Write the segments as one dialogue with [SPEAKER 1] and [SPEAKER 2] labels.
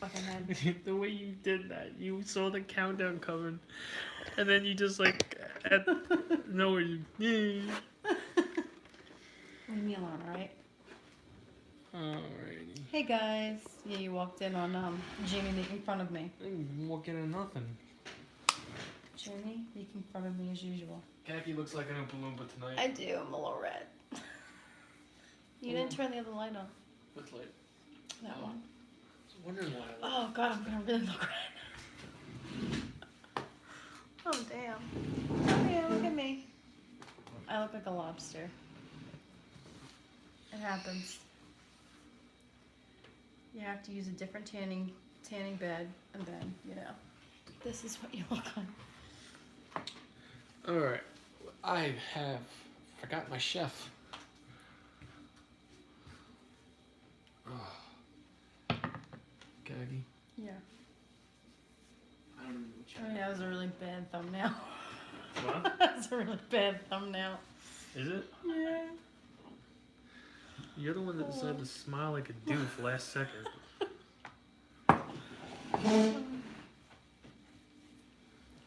[SPEAKER 1] fucking head.
[SPEAKER 2] The way you did that, you saw the countdown coming, and then you just like at nowhere you.
[SPEAKER 1] Leave me alone, alright?
[SPEAKER 2] Alrighty.
[SPEAKER 1] Hey guys. Yeah, you walked in on Jamie making fun of me.
[SPEAKER 2] I'm walking in nothing.
[SPEAKER 1] Jamie making fun of me as usual.
[SPEAKER 2] Khaki looks like an Oompa Loompa tonight.
[SPEAKER 1] I do. I'm a little red. You didn't turn the other light on.
[SPEAKER 2] What's like?
[SPEAKER 1] That one.
[SPEAKER 2] I was wondering why.
[SPEAKER 1] Oh god, I'm gonna really look red. Oh damn. Oh yeah, look at me. I look like a lobster. It happens. You have to use a different tanning bed, and then, you know, this is what you look like.
[SPEAKER 2] Alright. I have forgot my chef. Oh. Khaki.
[SPEAKER 1] Yeah.
[SPEAKER 2] I don't know what you
[SPEAKER 1] Oh yeah, that was a really bad thumbnail.
[SPEAKER 2] What?
[SPEAKER 1] That's a really bad thumbnail.
[SPEAKER 2] Is it?
[SPEAKER 1] Yeah.
[SPEAKER 2] You're the one that decided to smile like a doof last second.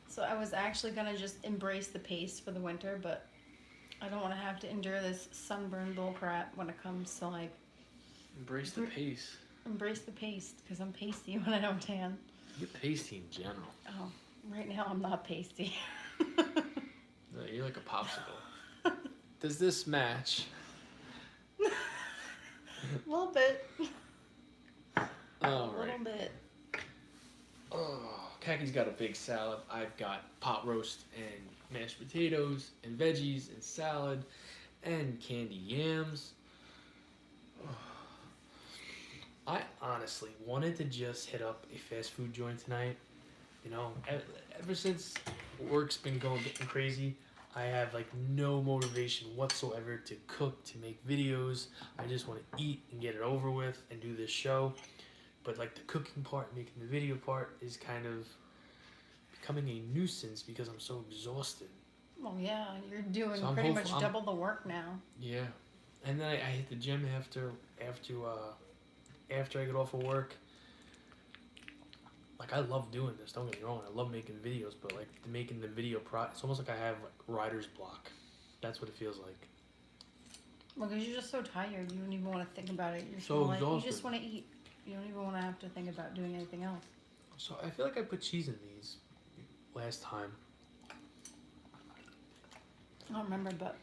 [SPEAKER 1] So I was actually gonna just embrace the paste for the winter, but I don't want to have to endure this sunburn bull crap when it comes to like
[SPEAKER 2] Embrace the pace.
[SPEAKER 1] embrace the paste because I'm pasty when I don't tan.
[SPEAKER 2] You're pasty in general.
[SPEAKER 1] Oh, right now I'm not pasty.
[SPEAKER 2] No, you're like a popsicle. Does this match?
[SPEAKER 1] A little bit. A
[SPEAKER 2] Alright.
[SPEAKER 1] little bit.
[SPEAKER 2] Oh, Kaki's got a big salad. I've got pot roast and mashed potatoes and veggies and salad and candy yams. I honestly wanted to just hit up a fast food joint tonight. You know, ever since work's been getting crazy, I have like no motivation whatsoever to cook, to make videos. I just want to eat and get it over with and do this show. But like the cooking part, making the video part is kind of becoming a nuisance because I'm so exhausted.
[SPEAKER 1] Well, yeah, you're doing
[SPEAKER 2] So I'm
[SPEAKER 1] pretty much
[SPEAKER 2] hopeful-
[SPEAKER 1] double the work now.
[SPEAKER 2] Yeah, and then I hit the gym after I get off of work. Like I love doing this. Don't get me wrong. I love making videos, but like making the video it's almost like I have like writer's block. That's what it feels like.
[SPEAKER 1] Well, because you're just so tired, you don't even want to think about it. You're just
[SPEAKER 2] So
[SPEAKER 1] wanna, like, you
[SPEAKER 2] exhausted.
[SPEAKER 1] just want to eat. You don't even want to have to think about doing anything else.
[SPEAKER 2] So I feel like I put cheese in these last time.
[SPEAKER 1] I don't remember, but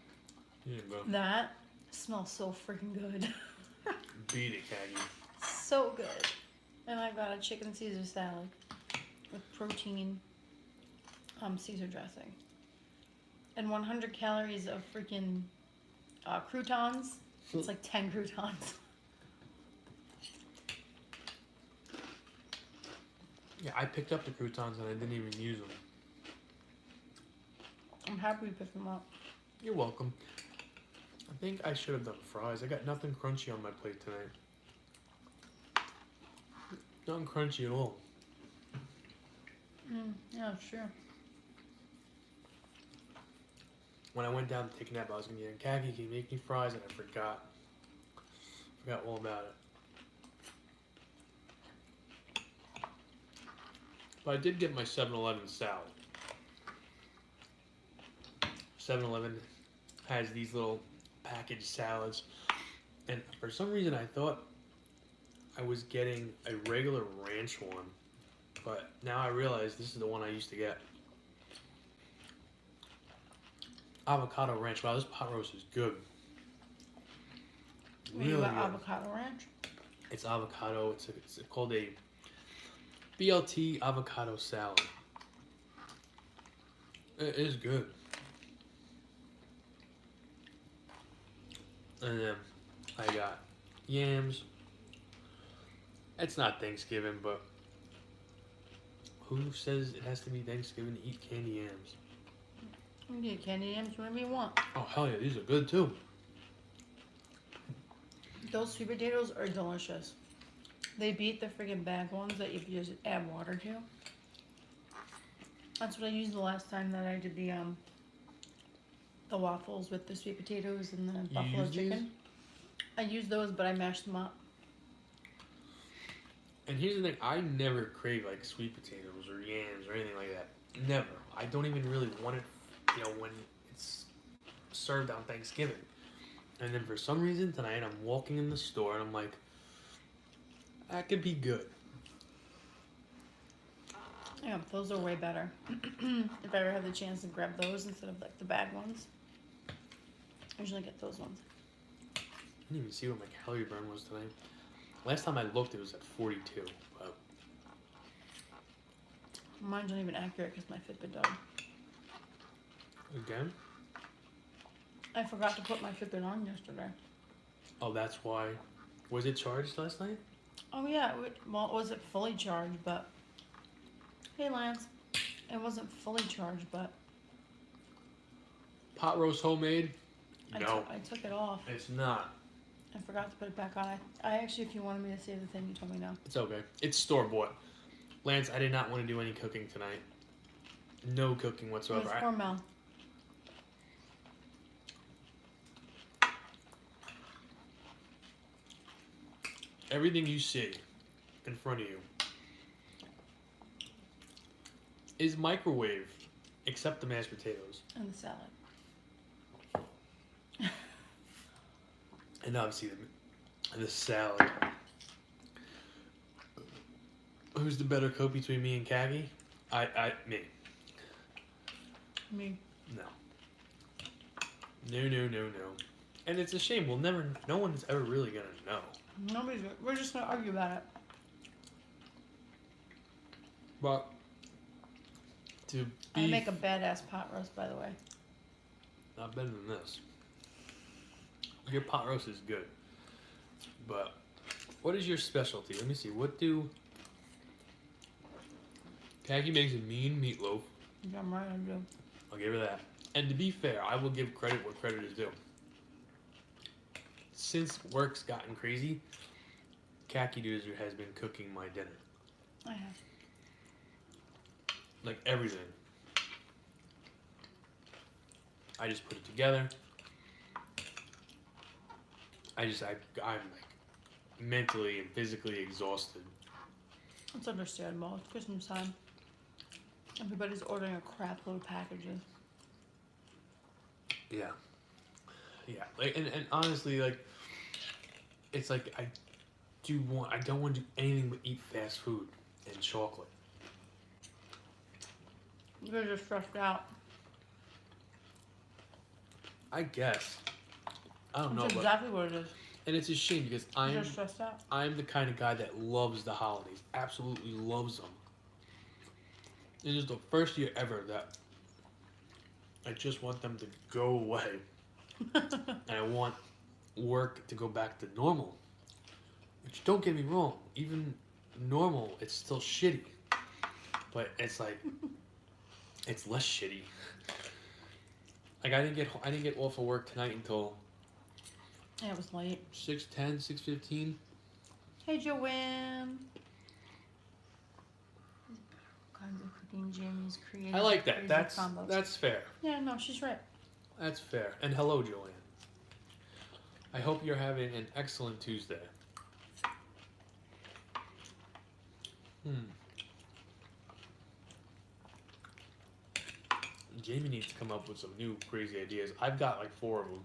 [SPEAKER 2] Yeah, bro.
[SPEAKER 1] that smells so freaking good.
[SPEAKER 2] Beat it, Kagi.
[SPEAKER 1] So good. And I got a chicken Caesar salad with protein, Caesar dressing, and 100 calories of freaking croutons. It's like 10 croutons.
[SPEAKER 2] Yeah, I picked up the croutons and I didn't even use them.
[SPEAKER 1] I'm happy we picked them up.
[SPEAKER 2] You're welcome. I think I should have done fries. I got nothing crunchy on my plate tonight. Nothing crunchy at all.
[SPEAKER 1] Yeah, sure.
[SPEAKER 2] When I went down to take a nap, I was going to get Kagi, can you make me fries? And I forgot. Forgot all about it. But I did get my 7-Eleven salad. 7-Eleven has these little packaged salads. And for some reason I thought I was getting a regular ranch one. But now I realize this is the one I used to get. Avocado ranch. Wow, this pot roast is good.
[SPEAKER 1] Really you got avocado ranch?
[SPEAKER 2] It's avocado. It's called a BLT avocado salad. It is good. And then I got yams. It's not Thanksgiving, but who says it has to be Thanksgiving to eat candy yams?
[SPEAKER 1] You can get candy yams whenever you want.
[SPEAKER 2] Oh, hell yeah, these are good too.
[SPEAKER 1] Those sweet potatoes are delicious. They beat the friggin' bag ones that you just add water to. That's what I used the last time that I did the waffles with the sweet potatoes and the buffalo chicken. I used those, but I mashed them up.
[SPEAKER 2] And here's the thing, I never crave like sweet potatoes or yams or anything like that. Never. I don't even really want it, when it's served on Thanksgiving. And then for some reason tonight I'm walking in the store and I'm like, that could be good.
[SPEAKER 1] Yeah, those are way better. If I ever have the chance to grab those instead of like the bag ones, I usually get those ones.
[SPEAKER 2] I didn't even see what my calorie burn was tonight. Last time I looked, it was at 42. But
[SPEAKER 1] Mine's not even accurate because my Fitbit died.
[SPEAKER 2] again?
[SPEAKER 1] I forgot to put my Fitbit on yesterday.
[SPEAKER 2] Oh, that's why. Was it charged last night?
[SPEAKER 1] Oh yeah, it wasn't fully charged, but hey Lance, it wasn't fully charged, but
[SPEAKER 2] Pot roast homemade?
[SPEAKER 1] I
[SPEAKER 2] No,
[SPEAKER 1] took it off.
[SPEAKER 2] it's not.
[SPEAKER 1] I forgot to put it back on. I actually, if you wanted me to save the thing, you told me no.
[SPEAKER 2] It's okay. It's store bought. Lance, I did not want to do any cooking tonight. No cooking
[SPEAKER 1] It
[SPEAKER 2] whatsoever.
[SPEAKER 1] was for Mel.
[SPEAKER 2] Everything you see in front of you is microwave, except the mashed potatoes.
[SPEAKER 1] And the salad.
[SPEAKER 2] And obviously the salad. Who's the better cook between me and Kagi? Me.
[SPEAKER 1] Me.
[SPEAKER 2] No. No. And it's a shame. No one is ever really gonna know.
[SPEAKER 1] We're just gonna argue about it.
[SPEAKER 2] But to be
[SPEAKER 1] I make a badass pot roast, by the way.
[SPEAKER 2] not better than this. Your pot roast is good. But what is your specialty? Let me see. What do Kagi makes a mean meatloaf.
[SPEAKER 1] I'm right, I do.
[SPEAKER 2] I'll give her that. And to be fair, I will give credit where credit is due. Since work's gotten crazy, Kaki Doozer has been cooking my dinner.
[SPEAKER 1] I have.
[SPEAKER 2] Like everything. I just put it together. I'm like mentally and physically exhausted.
[SPEAKER 1] It's understandable. It's Christmas time. Everybody's ordering a crap load of packages.
[SPEAKER 2] Yeah. Yeah. Like and honestly, like it's like I don't want to do anything but eat fast food and chocolate.
[SPEAKER 1] You're just stressed out.
[SPEAKER 2] I guess. I don't know,
[SPEAKER 1] That's
[SPEAKER 2] but
[SPEAKER 1] exactly what it is.
[SPEAKER 2] and it's a shame because
[SPEAKER 1] You're just stressed out.
[SPEAKER 2] I'm the kind of guy that loves the holidays. Absolutely loves them. It is the first year ever that I just want them to go away. And I want work to go back to normal. Which, don't get me wrong, even normal, it's still shitty. But it's like, it's less shitty. Like I didn't get off of work tonight until
[SPEAKER 1] Yeah, it was late.
[SPEAKER 2] 6:10, 6:15.
[SPEAKER 1] Hey, Joanne. All kinds of cooking Jamie's creative.
[SPEAKER 2] I like that.
[SPEAKER 1] crazy
[SPEAKER 2] That's
[SPEAKER 1] combos.
[SPEAKER 2] that's fair.
[SPEAKER 1] Yeah, no, she's right.
[SPEAKER 2] That's fair. And hello, Joanne. I hope you're having an excellent Tuesday. Jamie needs to come up with some new crazy ideas. I've got like 4 of them.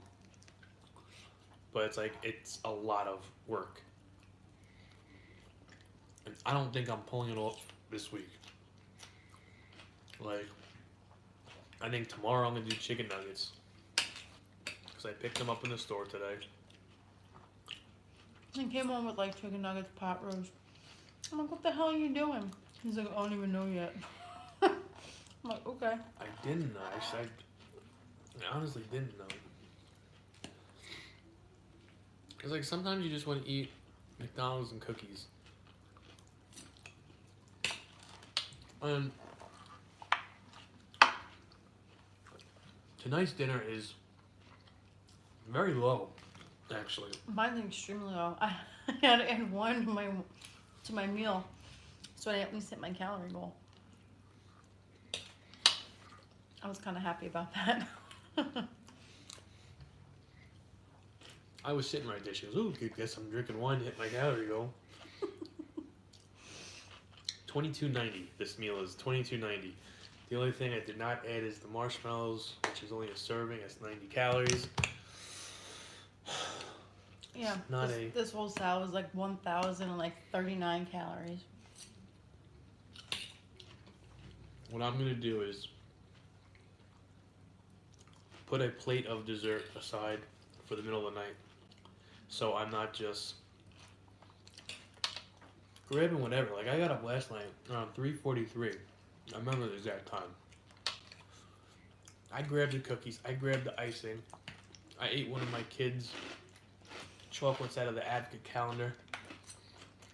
[SPEAKER 2] But it's like, it's a lot of work. And I don't think I'm pulling it off this week. Like, I think tomorrow I'm going to do chicken nuggets. Because I picked them up in the store today.
[SPEAKER 1] And came home with like chicken nuggets, pot roast. I'm like, what the hell are you doing? He's like, I don't even know yet. I'm like, okay.
[SPEAKER 2] I didn't know. I honestly didn't know. It's like sometimes you just want to eat McDonald's and cookies. And tonight's dinner is very low, actually.
[SPEAKER 1] Mine's extremely low. I had to add one to my meal, so I at least hit my calorie goal. I was kind of happy about that.
[SPEAKER 2] I was sitting right there. She goes, "Ooh, guess I'm drinking wine to hit my calorie goal." $22.90. This meal is $22.90. The only thing I did not add is the marshmallows, which is only a serving. It's 90 calories.
[SPEAKER 1] Yeah.
[SPEAKER 2] Not
[SPEAKER 1] This whole salad was like 1,039 calories.
[SPEAKER 2] What I'm gonna do is put a plate of dessert aside for the middle of the night, so I'm not just grabbing whatever. Like I got up last night around 3:43. I remember the exact time. I grabbed the cookies. I grabbed the icing. I ate one of my kids' chocolates out of the Advocate calendar.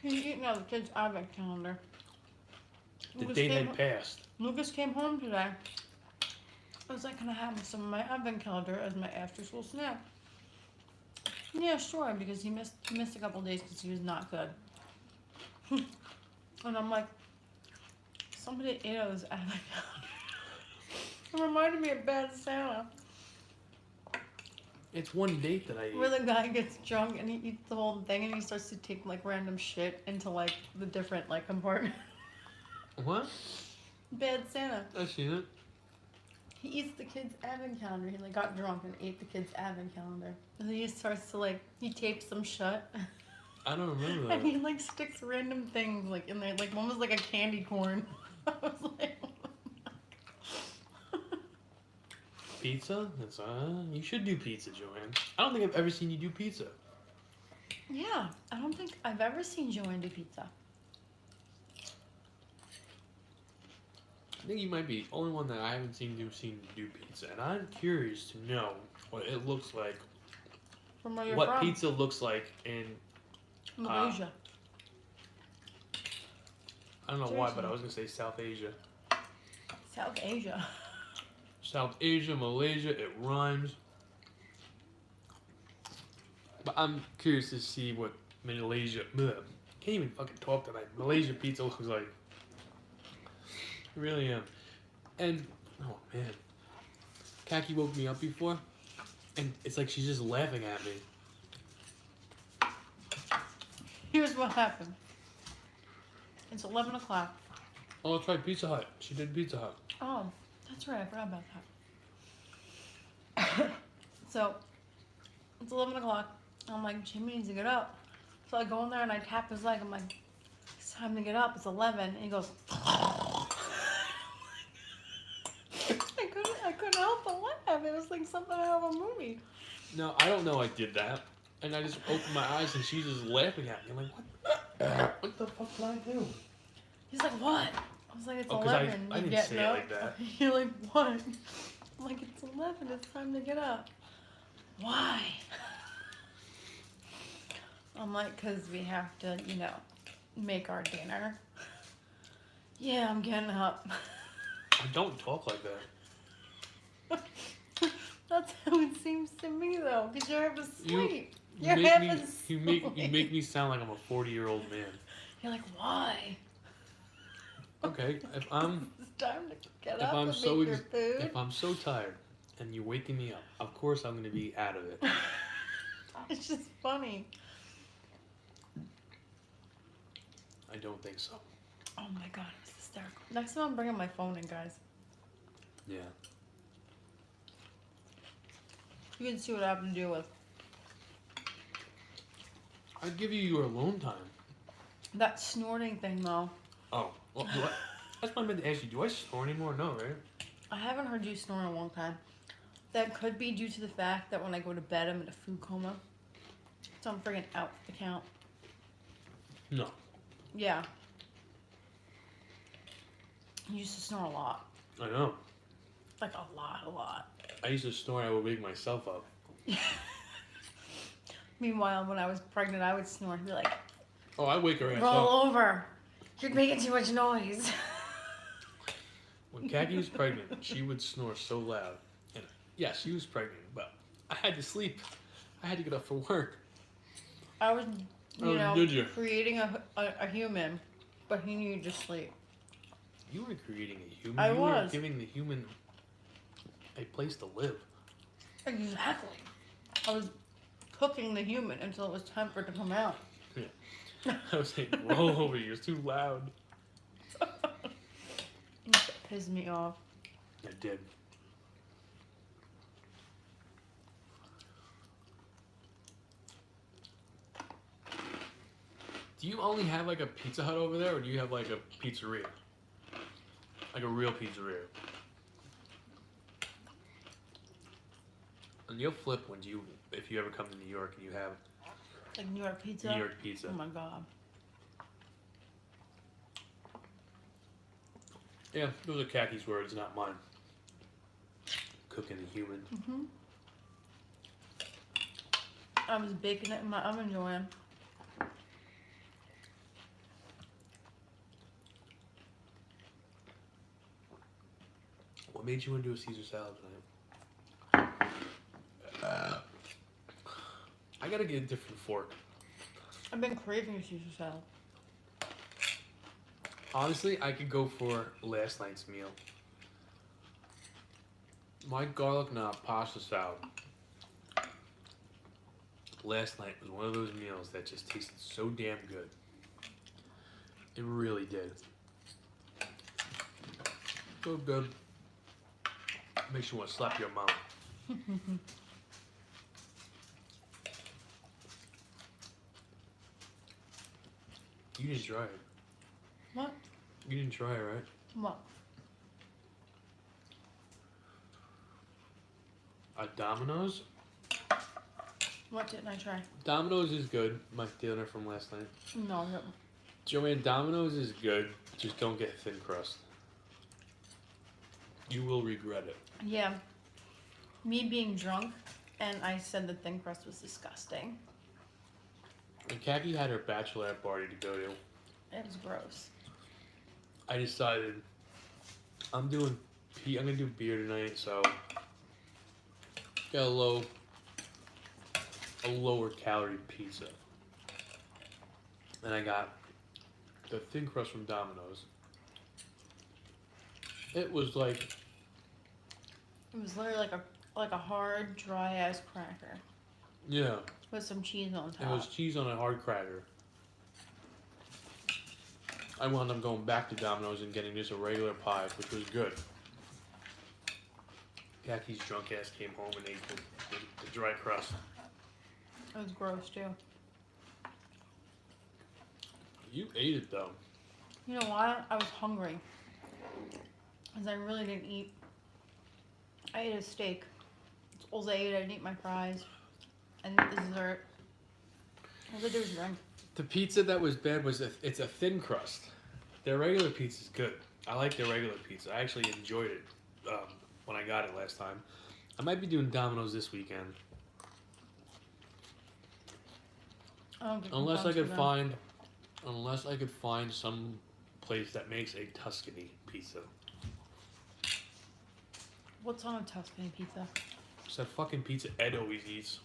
[SPEAKER 1] He's eating out of the kids' advent calendar.
[SPEAKER 2] The date had passed.
[SPEAKER 1] Lucas came home today. I was like, can I have some of my advent calendar as my after-school snack? Yeah, sure, because he missed a couple days because he was not good. And I'm like, somebody ate out of this advent calendar. It reminded me of Bad Santa.
[SPEAKER 2] It's one date that I ate.
[SPEAKER 1] Where the guy gets drunk and he eats the whole thing and he starts to take like random shit into like the different like compartments.
[SPEAKER 2] What?
[SPEAKER 1] Bad Santa.
[SPEAKER 2] I've seen it.
[SPEAKER 1] He eats the kid's advent calendar. He like got drunk and ate the kid's advent calendar. And then he starts to like, he tapes them shut.
[SPEAKER 2] I don't remember that.
[SPEAKER 1] And he like sticks random things like in there. Like one was like a candy corn. I was like,
[SPEAKER 2] Pizza? That's you should do pizza, Joanne. I don't think I've ever seen you do pizza.
[SPEAKER 1] yeah, I don't think I've ever seen Joanne do pizza.
[SPEAKER 2] I think you might be the only one that I haven't seen do pizza, and I'm curious to know what it looks like.
[SPEAKER 1] From where you're
[SPEAKER 2] what
[SPEAKER 1] from?
[SPEAKER 2] pizza looks like in
[SPEAKER 1] Malaysia.
[SPEAKER 2] I don't know why, but I was gonna say South Asia.
[SPEAKER 1] South Asia.
[SPEAKER 2] South Asia, Malaysia, it rhymes. But I'm curious to see what Malaysia. Can't even fucking talk tonight. Malaysia pizza looks like. I really am. And oh man, Kaki woke me up before, and it's like she's just laughing at me.
[SPEAKER 1] Here's what happened. It's 11 o'clock.
[SPEAKER 2] Oh, let's try Pizza Hut. She did Pizza Hut.
[SPEAKER 1] Oh, that's right. I forgot about that. So, it's 11 o'clock. I'm like, Jimmy needs to get up. So I go in there and I tap his leg. I'm like, it's time to get up. It's 11. And he goes, I couldn't help but laugh. It was like something out of a movie.
[SPEAKER 2] No, I don't know I did that. And I just opened my eyes and she's just laughing at me. I'm like, what the fuck did I do?
[SPEAKER 1] He's like, what? I was like, it's
[SPEAKER 2] 'Cause
[SPEAKER 1] 11.
[SPEAKER 2] I
[SPEAKER 1] You
[SPEAKER 2] didn't
[SPEAKER 1] getting
[SPEAKER 2] say it
[SPEAKER 1] up?
[SPEAKER 2] like that.
[SPEAKER 1] You're like, what? I'm like, it's 11. It's time to get up. Why? I'm like, because we have to, make our dinner. Yeah, I'm getting up.
[SPEAKER 2] I don't talk like that.
[SPEAKER 1] That's how it seems to me, though, because you're half asleep.
[SPEAKER 2] You
[SPEAKER 1] You're
[SPEAKER 2] make
[SPEAKER 1] half
[SPEAKER 2] me,
[SPEAKER 1] asleep.
[SPEAKER 2] you make me sound like I'm a 40-year-old man.
[SPEAKER 1] You're like, why?
[SPEAKER 2] Okay, if I'm
[SPEAKER 1] It's time to get
[SPEAKER 2] if
[SPEAKER 1] up
[SPEAKER 2] I'm
[SPEAKER 1] and
[SPEAKER 2] so
[SPEAKER 1] make your food.
[SPEAKER 2] if I'm so tired and you're waking me up, of course I'm gonna be out of it.
[SPEAKER 1] It's just funny.
[SPEAKER 2] I don't think so.
[SPEAKER 1] Oh my god, it was hysterical. Next time I'm bringing my phone in, guys.
[SPEAKER 2] Yeah.
[SPEAKER 1] You can see what I have to deal with.
[SPEAKER 2] I'd give you your alone time.
[SPEAKER 1] That snorting thing, though.
[SPEAKER 2] Oh, well, that's what I meant to ask you. Do I snore anymore? No, right?
[SPEAKER 1] I haven't heard you snore in a long time. That could be due to the fact that when I go to bed, I'm in a food coma. So I'm friggin' out the count.
[SPEAKER 2] No.
[SPEAKER 1] Yeah. I used to snore a lot.
[SPEAKER 2] I know.
[SPEAKER 1] Like a lot.
[SPEAKER 2] I used to snore. I would wake myself up.
[SPEAKER 1] Meanwhile, when I was pregnant, I would snore and be like,
[SPEAKER 2] Oh, I wake her ass
[SPEAKER 1] roll
[SPEAKER 2] up.
[SPEAKER 1] over. You're making too much noise.
[SPEAKER 2] When Kaki was pregnant, she would snore so loud. And yeah, she was pregnant, but I had to sleep. I had to get up for work.
[SPEAKER 1] I was,
[SPEAKER 2] Did you?
[SPEAKER 1] creating a human, but he needed to sleep.
[SPEAKER 2] You weren't creating a human.
[SPEAKER 1] I
[SPEAKER 2] you
[SPEAKER 1] was.
[SPEAKER 2] were giving the human a place to live.
[SPEAKER 1] Exactly. I was cooking the human until it was time for it to come out.
[SPEAKER 2] I was saying, roll over. You're too loud.
[SPEAKER 1] That pissed me off.
[SPEAKER 2] It did. Do you only have like a Pizza Hut over there, or do you have like a pizzeria? Like a real pizzeria? And you'll flip when if you ever come to New York and you have
[SPEAKER 1] Like New York pizza?
[SPEAKER 2] New York pizza.
[SPEAKER 1] Oh my god.
[SPEAKER 2] Yeah, those are Kaki's words, not mine. Cooking a human.
[SPEAKER 1] Mm-hmm. I was baking it in my oven, Joanne.
[SPEAKER 2] What made you want to do a Caesar salad tonight? I gotta get a different fork.
[SPEAKER 1] I've been craving a Caesar salad.
[SPEAKER 2] Honestly, I could go for last night's meal. My garlic knot pasta salad last night was one of those meals that just tasted so damn good. It really did. So good. Makes you want to slap your mom. You didn't try it.
[SPEAKER 1] What?
[SPEAKER 2] You didn't try it, right?
[SPEAKER 1] What?
[SPEAKER 2] Domino's?
[SPEAKER 1] What didn't I try?
[SPEAKER 2] Domino's is good. My dinner from last night.
[SPEAKER 1] No.
[SPEAKER 2] Joanne, Domino's is good. Just don't get thin crust. You will regret it.
[SPEAKER 1] Yeah. Me being drunk, and I said the thin crust was disgusting.
[SPEAKER 2] And Kaki had her bachelorette party to go to.
[SPEAKER 1] It was gross.
[SPEAKER 2] I decided I'm gonna do beer tonight, so got a lower calorie pizza. And I got the thin crust from Domino's. It was like
[SPEAKER 1] It was literally like a hard, dry ass cracker
[SPEAKER 2] yeah,
[SPEAKER 1] with some cheese on top.
[SPEAKER 2] it was cheese on a hard cracker. I wound up going back to Domino's and getting just a regular pie, which was good. Kaki's drunk ass came home and ate the dry crust.
[SPEAKER 1] It was gross too.
[SPEAKER 2] You ate it though.
[SPEAKER 1] You know why? I was hungry. Because I really didn't eat. I ate a steak. That's all I ate. I didn't eat my fries. And the dessert. All I did was drink.
[SPEAKER 2] The pizza that was bad was it's a thin crust. Their regular pizza is good. I like their regular pizza. I actually enjoyed it when I got it last time. I might be doing Domino's this weekend. Unless I could find some place that makes a Tuscany pizza.
[SPEAKER 1] What's on a Tuscany pizza?
[SPEAKER 2] It's that fucking pizza Ed always eats.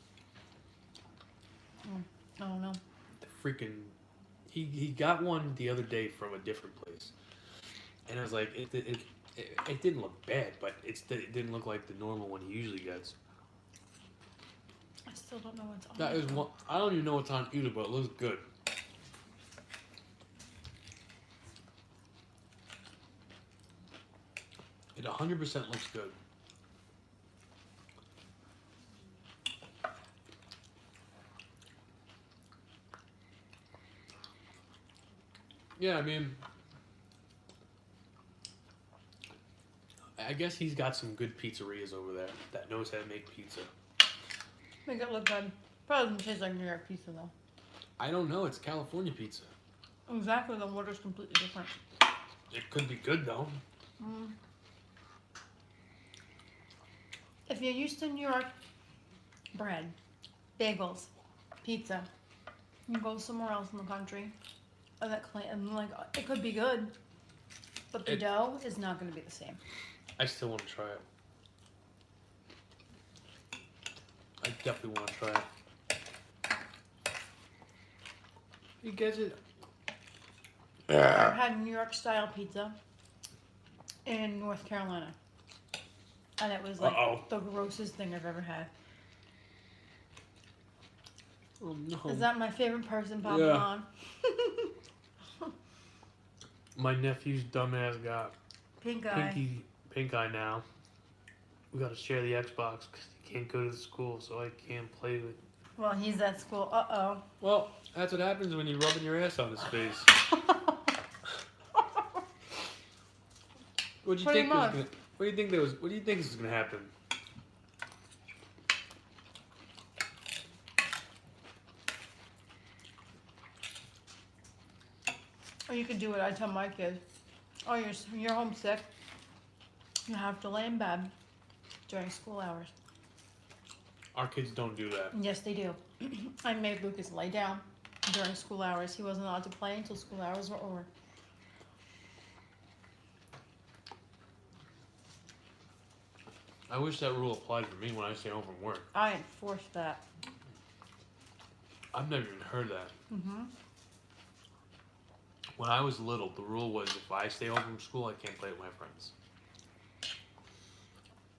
[SPEAKER 1] I don't know.
[SPEAKER 2] The freaking he got one the other day from a different place, and I was like, it didn't look bad, but it didn't look like the normal one he usually gets.
[SPEAKER 1] I still don't know what's on
[SPEAKER 2] That
[SPEAKER 1] it.
[SPEAKER 2] is one. I don't even know what's on either, but it looks good. It 100% looks good. Yeah, I mean, I guess he's got some good pizzerias over there that knows how to make pizza.
[SPEAKER 1] Make it look good. Probably doesn't taste like New York pizza though.
[SPEAKER 2] I don't know. It's California pizza.
[SPEAKER 1] Exactly, the water's completely different.
[SPEAKER 2] It could be good though.
[SPEAKER 1] If you're used to New York bread, bagels, pizza, you go somewhere else in the country, and it could be good, but the dough is not going to be the same.
[SPEAKER 2] I still want to try it. I definitely want to try it. You guys it?
[SPEAKER 1] I've had New York style pizza in North Carolina, and it was like the grossest thing I've ever had.
[SPEAKER 2] Oh no!
[SPEAKER 1] Is that my favorite person popping on?
[SPEAKER 2] My nephew's dumbass got
[SPEAKER 1] Pink eye.
[SPEAKER 2] Pink eye now. We gotta share the Xbox because he can't go to the school, so I can't play with.
[SPEAKER 1] Well, he's at school. Uh-oh.
[SPEAKER 2] Well, that's what happens when you're rubbing your ass on his face. What do you think? What do you think that was? What do you think is gonna happen?
[SPEAKER 1] Or you could do what I tell my kids. Oh, you're homesick. You have to lay in bed during school hours.
[SPEAKER 2] Our kids don't do that.
[SPEAKER 1] Yes, they do. I made Lucas lay down during school hours. He wasn't allowed to play until school hours were over.
[SPEAKER 2] I wish that rule applied for me when I stay home from work.
[SPEAKER 1] I enforced that.
[SPEAKER 2] I've never even heard that.
[SPEAKER 1] Mm-hmm.
[SPEAKER 2] When I was little, the rule was if I stay home from school, I can't play with my friends.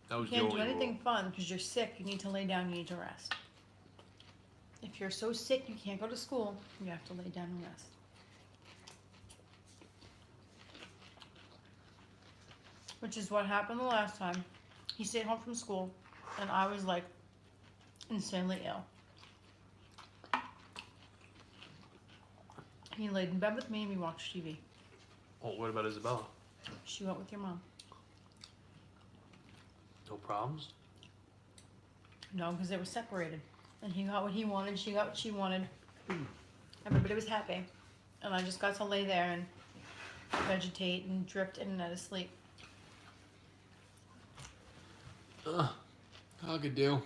[SPEAKER 2] That was
[SPEAKER 1] You can't
[SPEAKER 2] the
[SPEAKER 1] do
[SPEAKER 2] only
[SPEAKER 1] anything
[SPEAKER 2] rule.
[SPEAKER 1] fun because you're sick. You need to lay down. You need to rest. If you're so sick you can't go to school, you have to lay down and rest. Which is what happened the last time. He stayed home from school, and I was like insanely ill. He laid in bed with me and we watched TV.
[SPEAKER 2] Oh, what about Isabella?
[SPEAKER 1] She went with your mom.
[SPEAKER 2] No problems?
[SPEAKER 1] No, because they were separated. And he got what he wanted, she got what she wanted. Everybody was happy. And I just got to lay there and vegetate and drift in and out of sleep.
[SPEAKER 2] How could do?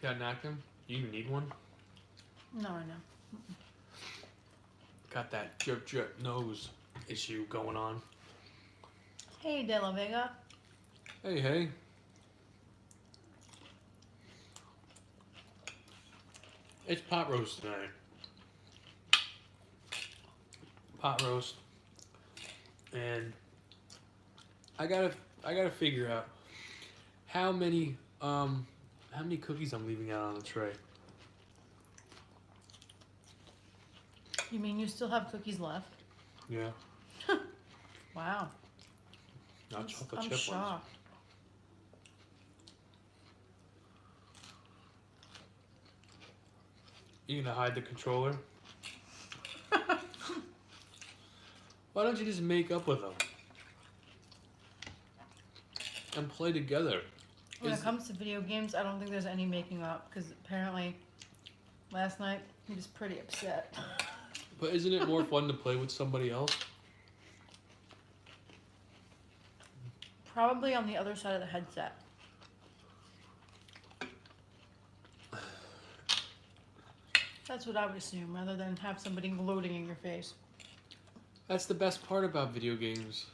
[SPEAKER 2] Got a napkin? You even need one?
[SPEAKER 1] No, I know.
[SPEAKER 2] Got that drip drip nose issue going on.
[SPEAKER 1] Hey, De La Vega.
[SPEAKER 2] Hey, hey. It's pot roast tonight. Pot roast. And I gotta figure out how many cookies I'm leaving out on the tray.
[SPEAKER 1] You mean you still have cookies left?
[SPEAKER 2] Yeah.
[SPEAKER 1] Wow.
[SPEAKER 2] Not chocolate
[SPEAKER 1] I'm
[SPEAKER 2] chip ones.
[SPEAKER 1] shocked.
[SPEAKER 2] You gonna hide the controller? Why don't you just make up with them and play together?
[SPEAKER 1] When it comes to video games, I don't think there's any making up because apparently last night he was pretty upset.
[SPEAKER 2] But isn't it more fun to play with somebody else?
[SPEAKER 1] Probably on the other side of the headset. That's what I would assume, rather than have somebody gloating in your face.
[SPEAKER 2] That's the best part about video games.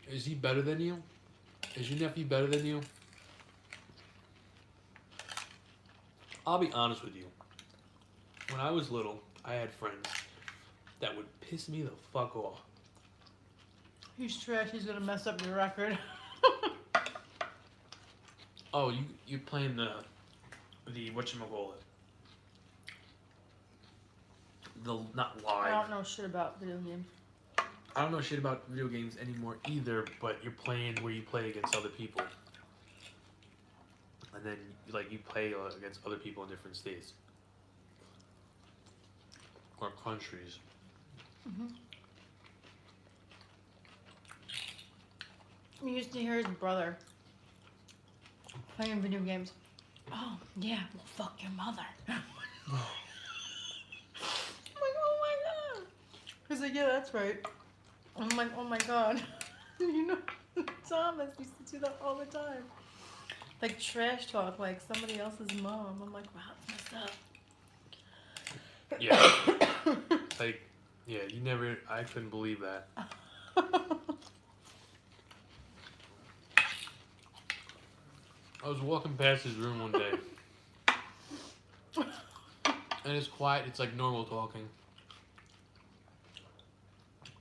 [SPEAKER 2] Is he better than you? Is your nephew better than you? I'll be honest with you. When I was little, I had friends that would piss me the fuck off.
[SPEAKER 1] He's trash, he's gonna mess up your record.
[SPEAKER 2] Oh, you playing the whatchamacallit. The not live.
[SPEAKER 1] I don't know shit about video games.
[SPEAKER 2] I don't know shit about video games anymore either, but you're playing where you play against other people. And then you play against other people in different states. Or countries.
[SPEAKER 1] Mm-hmm. We used to hear his brother playing video games. Oh, yeah, well, fuck your mother. I'm like, oh my god. He's like, yeah, that's right. I'm like, oh my god. You know, Thomas used to do that all the time. Like trash talk, like somebody else's mom. I'm like, wow, that's messed up.
[SPEAKER 2] Yeah. You never, I couldn't believe that. I was walking past his room one day. And it's quiet, it's like normal talking.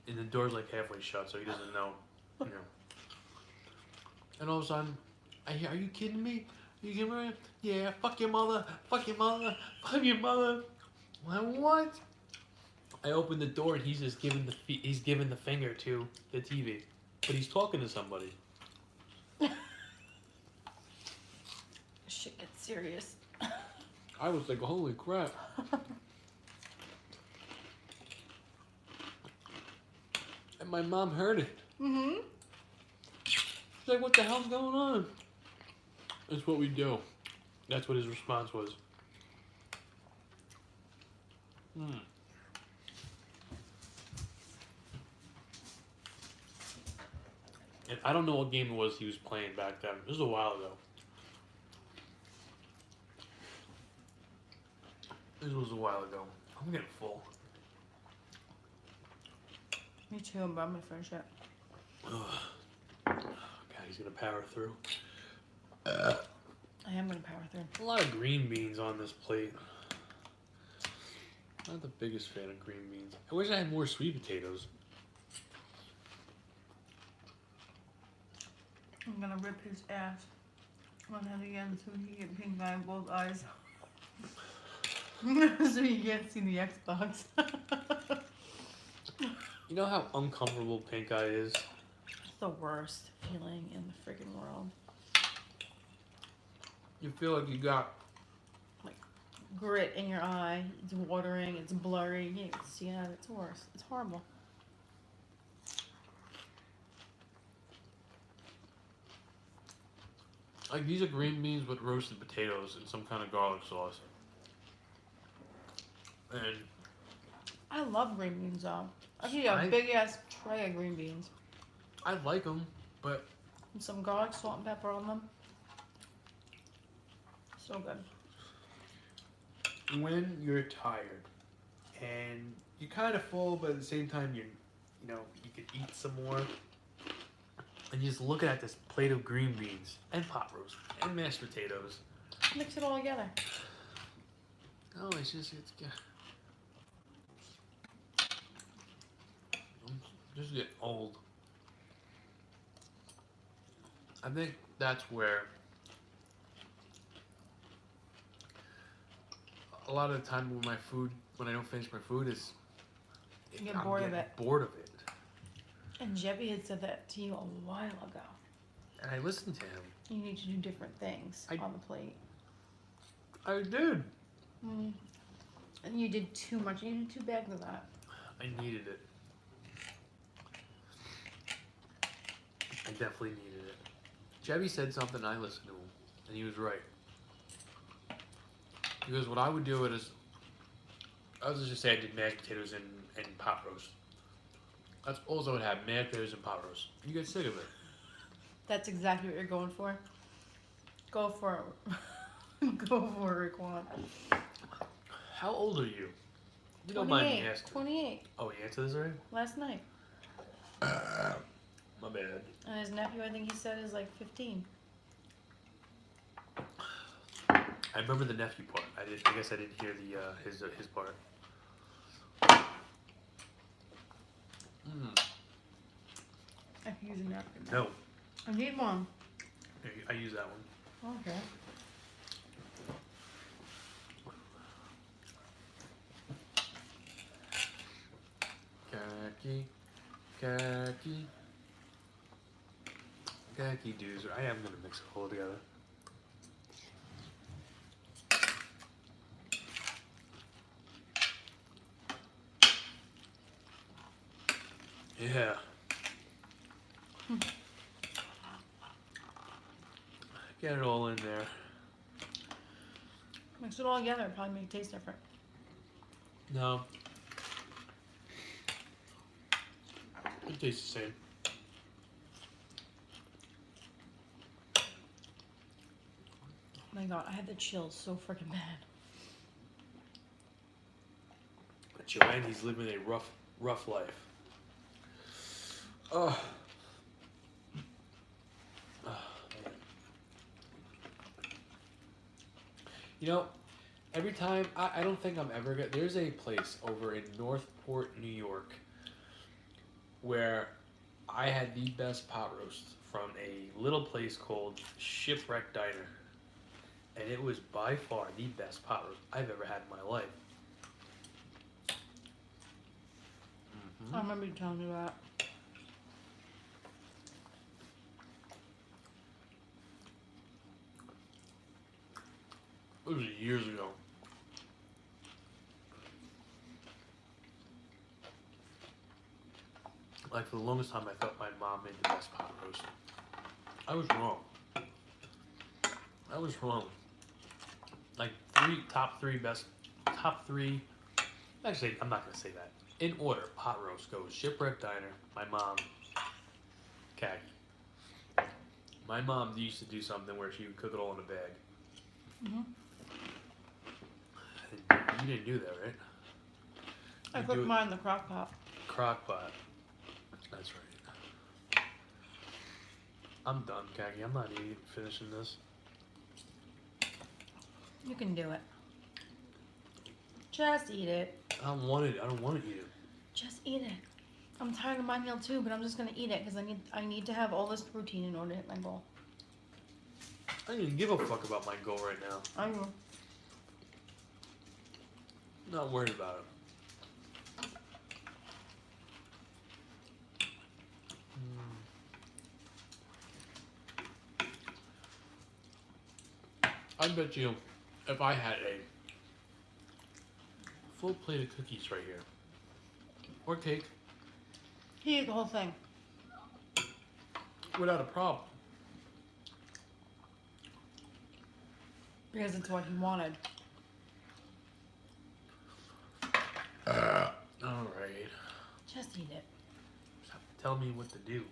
[SPEAKER 2] And the door's like halfway shut, so he doesn't know, you know. And all of a sudden, I hear, are you kidding me? Are you kidding me? Yeah, fuck your mother, fuck your mother, fuck your mother. What? I opened the door and he's just giving he's giving the finger to the TV, but he's talking to somebody.
[SPEAKER 1] Shit gets serious.
[SPEAKER 2] I was like, holy crap. And my mom heard it.
[SPEAKER 1] Mm-hmm.
[SPEAKER 2] She's like, what the hell's going on? That's what we do. That's what his response was. And I don't know what game it was he was playing back then. This was a while ago. This was a while ago. I'm getting full.
[SPEAKER 1] Me too, but I'm gonna finish it.
[SPEAKER 2] God, he's gonna power through.
[SPEAKER 1] I am gonna power through.
[SPEAKER 2] A lot of green beans on this plate. Not the biggest fan of green beans. I wish I had more sweet potatoes.
[SPEAKER 1] I'm gonna rip his ass on that again so he can get pink eye in both eyes. So you can't see the Xbox.
[SPEAKER 2] You know how uncomfortable pink eye is?
[SPEAKER 1] It's the worst feeling in the freaking world.
[SPEAKER 2] You feel like you got
[SPEAKER 1] Grit in your eye. It's watering. It's blurry. You can't see it. It's worse. It's horrible.
[SPEAKER 2] like these are green beans with roasted potatoes and some kind of garlic sauce. And
[SPEAKER 1] I love green beans though. I can eat a big ass tray of green beans.
[SPEAKER 2] I like them, but
[SPEAKER 1] And some garlic, salt, and pepper on them. So good.
[SPEAKER 2] when you're tired and you're kind of full, but at the same time you could eat some more, and you're just looking at this plate of green beans and pot roast and mashed potatoes.
[SPEAKER 1] Mix it all together.
[SPEAKER 2] Oh, it's good. I'm just getting old. I think that's where a lot of the time when I don't finish my food is
[SPEAKER 1] You get bored of it.
[SPEAKER 2] Bored of it.
[SPEAKER 1] And Jeppy had said that to you a while ago.
[SPEAKER 2] And I listened to him.
[SPEAKER 1] You need to do different things on the plate.
[SPEAKER 2] I did.
[SPEAKER 1] Mm. And you did too much. You did 2 bags of that.
[SPEAKER 2] I needed it. I definitely needed it. Chevy said something, I listened to him, and he was right. Because what I would do is, I was just say I did mashed potatoes and pot roast. That's all I would have, mashed potatoes and pot roast. You get sick of it.
[SPEAKER 1] That's exactly what you're going for. Go for it. Go for it, Raekwon.
[SPEAKER 2] How old are you? You don't mind me asking.
[SPEAKER 1] 28.
[SPEAKER 2] Oh, you answered this already?
[SPEAKER 1] Last night.
[SPEAKER 2] My bad.
[SPEAKER 1] And his nephew, I think he said, is like 15.
[SPEAKER 2] I remember the nephew part. I guess I didn't hear the his part.
[SPEAKER 1] I can use a napkin.
[SPEAKER 2] No.
[SPEAKER 1] I need one.
[SPEAKER 2] I use that one.
[SPEAKER 1] Okay.
[SPEAKER 2] Khaki doozer. I am gonna mix it all together. Yeah. Get it all in there.
[SPEAKER 1] Mix it all together. It'll probably make it taste different.
[SPEAKER 2] No. It tastes the same.
[SPEAKER 1] Oh my god, I had the chills so freaking bad.
[SPEAKER 2] But Joanne's living a rough life. Oh. You know, every time, I don't think I'm ever gonna, there's a place over in Northport, New York, where I had the best pot roast from a little place called Shipwreck Diner. And it was by far the best pot roast I've ever had in my life.
[SPEAKER 1] remember you telling me that.
[SPEAKER 2] It was years ago. Like, for the longest time, I thought my mom made the best pot roast. I was wrong. I was wrong. Like, top three. Actually, I'm not gonna say that. In order, pot roast goes Shipwreck Diner, my mom, Khaki. My mom used to do something where she would cook it all in a bag.
[SPEAKER 1] Mhm.
[SPEAKER 2] You didn't do that, right?
[SPEAKER 1] I
[SPEAKER 2] You
[SPEAKER 1] put
[SPEAKER 2] do it-
[SPEAKER 1] mine in the crock pot.
[SPEAKER 2] Crock pot. That's right. I'm done, Khaki. I'm not finishing this.
[SPEAKER 1] You can do it. Just eat it.
[SPEAKER 2] I don't want to eat it.
[SPEAKER 1] Just eat it. I'm tired of my meal too, but I'm just gonna eat it because I need to have all this protein in order to hit my goal.
[SPEAKER 2] I don't even give a fuck about my goal right now.
[SPEAKER 1] I will.
[SPEAKER 2] Not worried about it. I bet you if I had a full plate of cookies right here, or cake,
[SPEAKER 1] He ate the whole thing.
[SPEAKER 2] without a problem.
[SPEAKER 1] Because it's what he wanted.
[SPEAKER 2] Alright.
[SPEAKER 1] Just eat it.
[SPEAKER 2] Stop telling me what to do.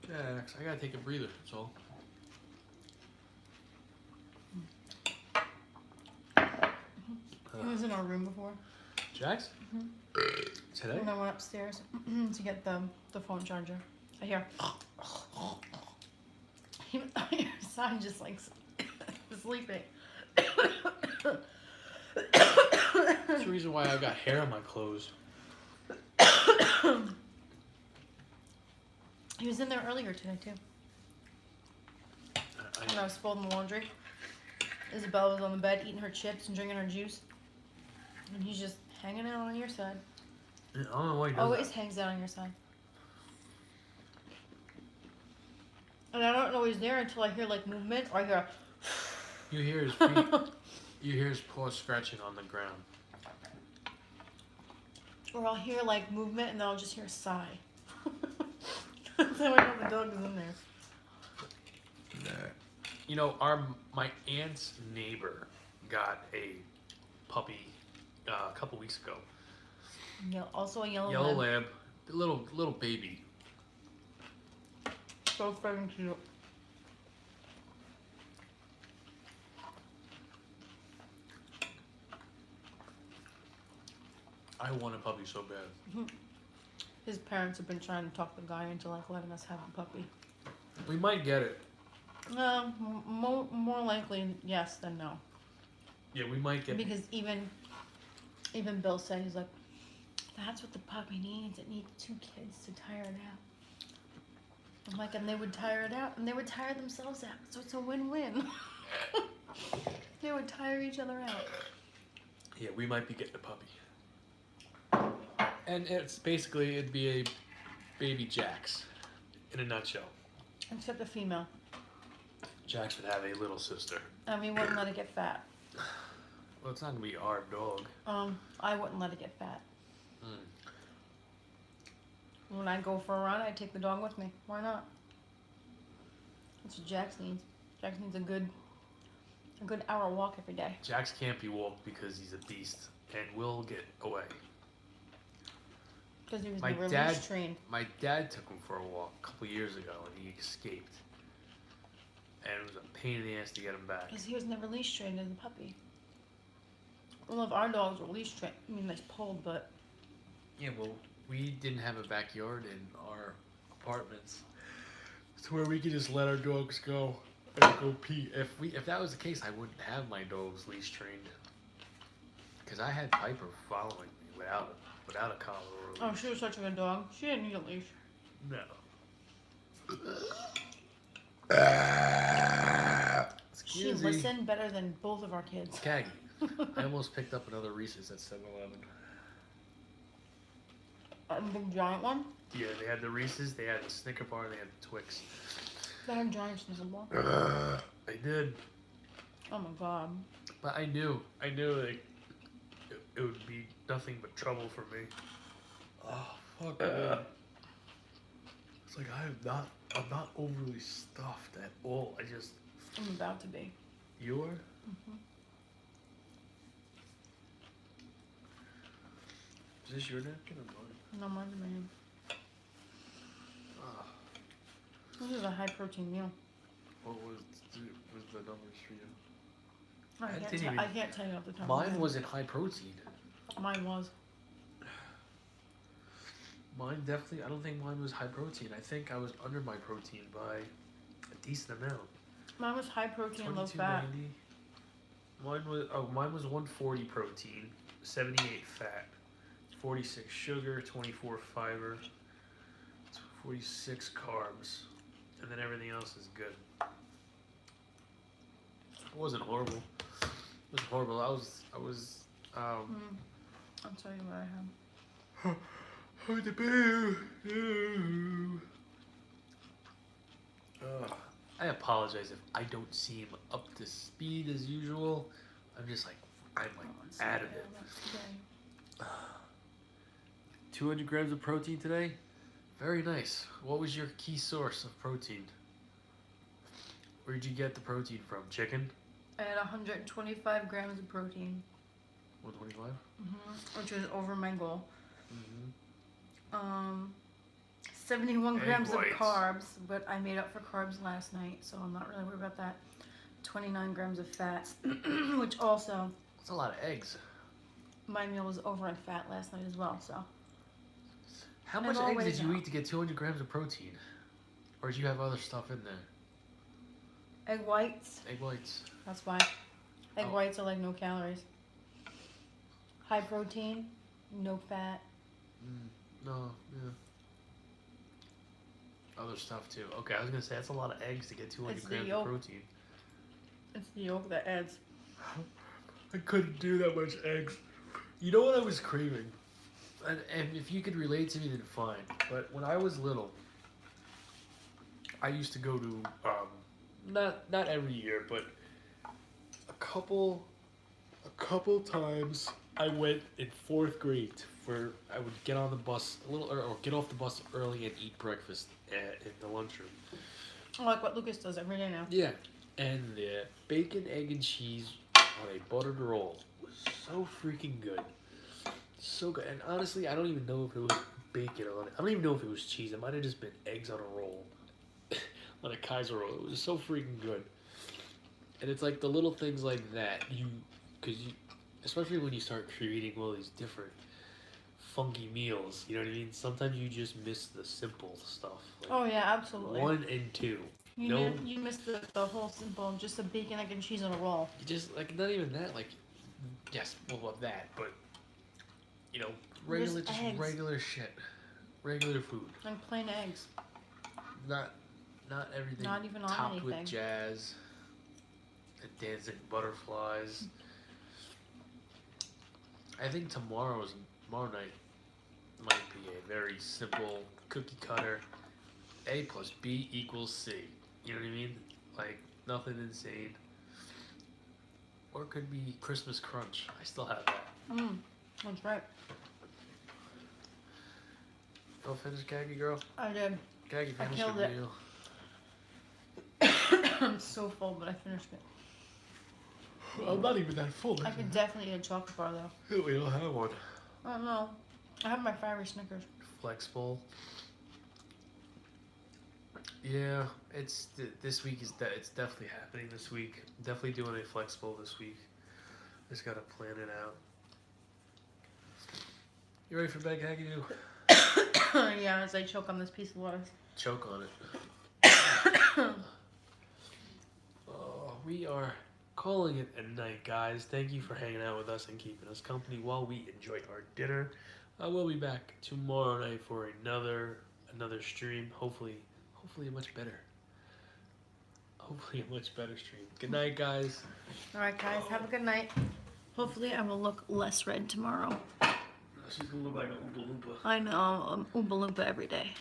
[SPEAKER 2] Jax, I gotta take a breather, that's all.
[SPEAKER 1] He was in our room before.
[SPEAKER 2] Jax? Today?
[SPEAKER 1] When I went upstairs to get the phone charger. I hear he was on your side just like sleeping.
[SPEAKER 2] That's the reason why I've got hair on my clothes.
[SPEAKER 1] He was in there earlier today too. When I was folding the laundry. Isabella was on the bed eating her chips and drinking her juice. And he's just hanging out on your side.
[SPEAKER 2] I don't know why he does
[SPEAKER 1] Always
[SPEAKER 2] that.
[SPEAKER 1] hangs out on your side. And I don't know he's there until I hear like movement or I hear
[SPEAKER 2] You hear his feet. You hear his paws scratching on the ground.
[SPEAKER 1] or I'll hear like movement and then I'll just hear a sigh. That's how I know the dog is in there.
[SPEAKER 2] You know, my aunt's neighbor got a puppy a couple weeks ago.
[SPEAKER 1] Yeah, also a yellow
[SPEAKER 2] Yellow
[SPEAKER 1] lab.
[SPEAKER 2] lab, little baby.
[SPEAKER 1] So fucking cute.
[SPEAKER 2] I want a puppy so bad.
[SPEAKER 1] His parents have been trying to talk the guy into like letting us have a puppy.
[SPEAKER 2] We might get it.
[SPEAKER 1] More likely yes than no.
[SPEAKER 2] Yeah, we might get it.
[SPEAKER 1] Because even Bill said he's like, that's what the puppy needs. It needs 2 kids to tire it out. I'm like, and they would tire it out, and they would tire themselves out. So it's a win-win. They would tire each other out.
[SPEAKER 2] Yeah, we might be getting a puppy. And it'd be a baby Jax, in a nutshell.
[SPEAKER 1] Except a female.
[SPEAKER 2] Jax would have a little sister.
[SPEAKER 1] And we wouldn't let it get fat.
[SPEAKER 2] Well, it's not gonna be our dog.
[SPEAKER 1] I wouldn't let it get fat.
[SPEAKER 2] Mm.
[SPEAKER 1] When I go for a run, I take the dog with me. Why not? That's what Jax needs. Jax needs a good hour walk every day.
[SPEAKER 2] Jax can't be walked because he's a beast and will get away.
[SPEAKER 1] Because he was
[SPEAKER 2] My
[SPEAKER 1] never
[SPEAKER 2] dad-
[SPEAKER 1] leash trained.
[SPEAKER 2] My dad took him for a walk a couple years ago and he escaped. And it was a pain in the ass to get him back.
[SPEAKER 1] Because he was never leash trained as a puppy. All of our dogs were leash trained. I mean, they pulled, but
[SPEAKER 2] Yeah, well, we didn't have a backyard in our apartments. It's where we could just let our dogs go and go pee. If that was the case, I wouldn't have my dogs leash trained. Because I had Piper following me without a collar or a leash.
[SPEAKER 1] oh, she was such a good dog. She didn't need a leash.
[SPEAKER 2] No.
[SPEAKER 1] She listened better than both of our kids.
[SPEAKER 2] Caggy. I almost picked up another Reese's at 7-Eleven.
[SPEAKER 1] A big giant one?
[SPEAKER 2] Yeah, they had the Reese's, they had the Snicker bar, they had the Twix.
[SPEAKER 1] They had giant Snicker bar.
[SPEAKER 2] I did.
[SPEAKER 1] Oh my god.
[SPEAKER 2] But I knew like, it would be nothing but trouble for me. Oh, fuck, man. It's like I'm not overly stuffed at all.
[SPEAKER 1] I'm about to be.
[SPEAKER 2] You are?
[SPEAKER 1] Mm-hmm.
[SPEAKER 2] Is this your napkin or mine?
[SPEAKER 1] No, mine's mine.
[SPEAKER 2] Ah,
[SPEAKER 1] This is a high protein meal.
[SPEAKER 2] what was the numbers for you?
[SPEAKER 1] I can't tell you off the top of my
[SPEAKER 2] Mine
[SPEAKER 1] head.
[SPEAKER 2] wasn't high protein.
[SPEAKER 1] Mine was.
[SPEAKER 2] Mine definitely, I don't think mine was high protein. I think I was under my protein by a decent amount.
[SPEAKER 1] Mine was high protein, low fat.
[SPEAKER 2] Mine was 140 protein, 78 fat, 46 sugar, 24 fiber, 46 carbs, and then everything else is good. It wasn't horrible. It was horrible. I was
[SPEAKER 1] I'll tell you what I had.
[SPEAKER 2] Oh, the boo. I apologize if I don't seem up to speed as usual. I'm out of it. 200 grams of protein today? Very nice. What was your key source of protein? Where'd you get the protein from? Chicken?
[SPEAKER 1] I had 125 grams of protein.
[SPEAKER 2] 125?
[SPEAKER 1] Which was over my goal.
[SPEAKER 2] Mm-hmm.
[SPEAKER 1] 71
[SPEAKER 2] Egg
[SPEAKER 1] grams
[SPEAKER 2] whites.
[SPEAKER 1] of carbs, but I made up for carbs last night, so I'm not really worried about that. 29 grams of fat, which also,
[SPEAKER 2] That's a lot of eggs.
[SPEAKER 1] my meal was over in fat last night as well, so.
[SPEAKER 2] How much
[SPEAKER 1] all
[SPEAKER 2] eggs did
[SPEAKER 1] weighs
[SPEAKER 2] you
[SPEAKER 1] out.
[SPEAKER 2] eat to get 200 grams of protein? Or did you have other stuff in there?
[SPEAKER 1] Egg whites,
[SPEAKER 2] Egg whites.
[SPEAKER 1] that's why. Egg
[SPEAKER 2] Oh.
[SPEAKER 1] whites are like no calories. High protein, no fat.
[SPEAKER 2] No, yeah. Other stuff too. Okay, I was gonna say that's a lot of eggs to get 200
[SPEAKER 1] It's the
[SPEAKER 2] grams of
[SPEAKER 1] yolk.
[SPEAKER 2] protein.
[SPEAKER 1] It's the yolk that adds.
[SPEAKER 2] I couldn't do that much eggs. You know what I was craving? And if you could relate to me, then fine. But when I was little, I used to go to, not every year, but a couple times I went in 4th grade where I would get on the bus a little, or get off the bus early and eat breakfast in the lunchroom.
[SPEAKER 1] Like what Lucas does every day now.
[SPEAKER 2] Yeah, and the bacon, egg, and cheese on a buttered roll was so freaking good. So good. And honestly, I don't even know if it was bacon on it. I don't even know if it was cheese. It might have just been eggs on a roll. On a Kaiser roll. It was so freaking good. And it's like the little things like that, especially when you start creating all these different funky meals, you know what I mean? Sometimes you just miss the simple stuff. Like
[SPEAKER 1] Oh yeah, absolutely.
[SPEAKER 2] 1 and 2.
[SPEAKER 1] You missed the whole simple, just a bacon, egg, and cheese on a roll.
[SPEAKER 2] You just, like, not even that, like, yes, we'll love that, but, you know, regular,
[SPEAKER 1] Just
[SPEAKER 2] just
[SPEAKER 1] eggs.
[SPEAKER 2] regular shit. Regular food.
[SPEAKER 1] And plain eggs.
[SPEAKER 2] Not everything
[SPEAKER 1] Not even on
[SPEAKER 2] topped
[SPEAKER 1] anything.
[SPEAKER 2] with jazz and dancing butterflies. I think tomorrow night might be a very simple cookie cutter. A plus B equals C. You know what I mean? Like, nothing insane. Or it could be Christmas Crunch. I still have that.
[SPEAKER 1] That's right.
[SPEAKER 2] Go finish Gaggy, girl.
[SPEAKER 1] I did.
[SPEAKER 2] Gaggy,
[SPEAKER 1] I
[SPEAKER 2] finish your
[SPEAKER 1] killed it.
[SPEAKER 2] meal.
[SPEAKER 1] I'm so full, but I finished it.
[SPEAKER 2] I'm not even that full.
[SPEAKER 1] I could definitely eat a chocolate bar though.
[SPEAKER 2] We don't have one.
[SPEAKER 1] I don't know. I have my fiery Snickers.
[SPEAKER 2] Flexible. Yeah, it's this week it's definitely happening this week. Definitely doing a flexible this week. Just gotta plan it out. You ready for bed, Gaggy?
[SPEAKER 1] Yeah, as I choke on this piece of lettuce.
[SPEAKER 2] Choke on it. Oh, we are calling it a night, guys. Thank you for hanging out with us and keeping us company while we enjoy our dinner. We'll be back tomorrow night for another stream. Hopefully a much better. Hopefully a much better stream. Good night, guys.
[SPEAKER 1] All right, guys. Have a good night. Hopefully, I will look less red tomorrow.
[SPEAKER 2] She's gonna look like an Oompa Loompa.
[SPEAKER 1] I know, I'm Oompa Loompa every day.